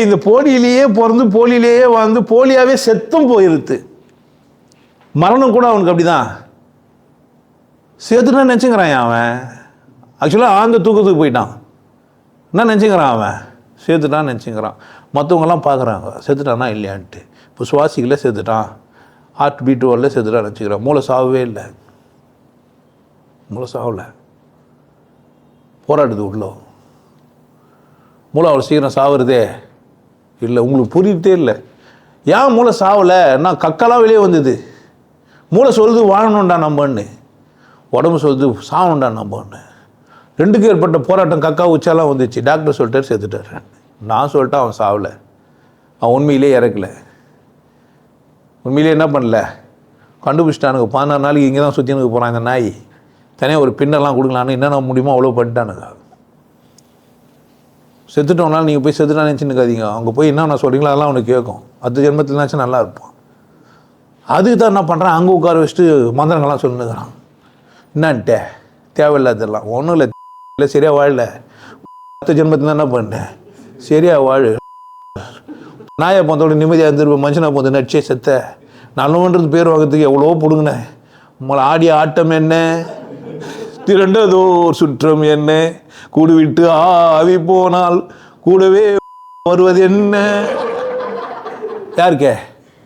இந்த போலியிலேயே பிறந்து போலியிலேயே வந்து போலியாவே செத்தும் போயிருது. மரணம் கூட அவனுக்கு அப்படிதான். சேர்த்துட்டா நினச்சிக்கிறான் அவன். ஆக்சுவலாக ஆழ்ந்த தூக்கத்துக்கு போயிட்டான். என்ன நினச்சிக்கிறான் அவன்? சேர்த்துட்டான்னு நினச்சிக்கிறான். மற்றவங்கெல்லாம் பார்க்குறாங்க செத்துட்டானா இல்லையான்ட்டு. இப்போ சுவாசிக்கல செத்துட்டான், ஹார்ட் பீட்டு வரல செத்துட்டான்னு நினச்சிக்கிறான். மூளை சாகவே இல்லை, மூளை சாகலை, போராடுது உள்ள. மூளை அவ்வளோ சீக்கிரம் சாகுறதே இல்லை. உங்களுக்கு புரியுதே இல்லை. ஏன் மூளை சாவலை? நான் கக்கெல்லாம் வெளியே வந்தது. மூளை சொல்லுது வாழணும்டா நம்மன்னு, உடம்பு சொல்லுது சாகணும்டா நம்மன்னு. ரெண்டுக்கும் ஏற்பட்ட போராட்டம் கக்கா உச்சாலாம் வந்துச்சு. டாக்டர் சொல்லிட்டார் செத்துட்டார். நான் சொல்லிட்டேன் அவன் சாவலை, அவன் உண்மையிலே இறக்கலை. உண்மையிலே என்ன பண்ணல, கண்டுபிடிச்சிட்டானுங்க. 14 நாளைக்கு இங்கே தான் சுற்றினுக்கு போகிறான் இந்த நாய். தனியாக ஒரு பின்னெல்லாம் கொடுக்கலான்னு என்னென்ன முடியுமோ அவ்வளோ பண்ணிட்டானுங்க. செத்துட்டோம்னாலும் நீங்கள் போய் செத்துட்டான்னு நினச்சின்னுக்காதீங்க. அவங்க போய் என்ன சொல்கிறீங்களோ அதெல்லாம் அவனுக்கு கேட்கும். 10 ஜென்மத்தில்னாச்சும் நல்லா இருப்பான். அதுக்கு தான் என்ன பண்ணுறான், அங்கே உட்கார வச்சுட்டு மந்திரங்கள்லாம் சொல்லினுக்கிறான். என்னான்ட்டே தேவையில்லாதெல்லாம் ஒன்றும் இல்லை, சரியாக வாழல. 10 ஜென்மத்தில் என்ன பண்ணேன், சரியாக வாழு. நாயை போந்தோட நிம்மதியாக இருந்துருப்பேன். மனுஷனை போந்த நடிச்சே செத்த. நல்லவன்றது பேர் வாங்கிறதுக்கு எவ்வளோ பிடுங்கினேன். உங்களை ஆடிய ஆட்டம் என்ன, திரண்டதோ சுற்றம் என்ன, கூடு விட்டு ஆவி போனால் கூடவே வருவது என்ன. யாருக்கே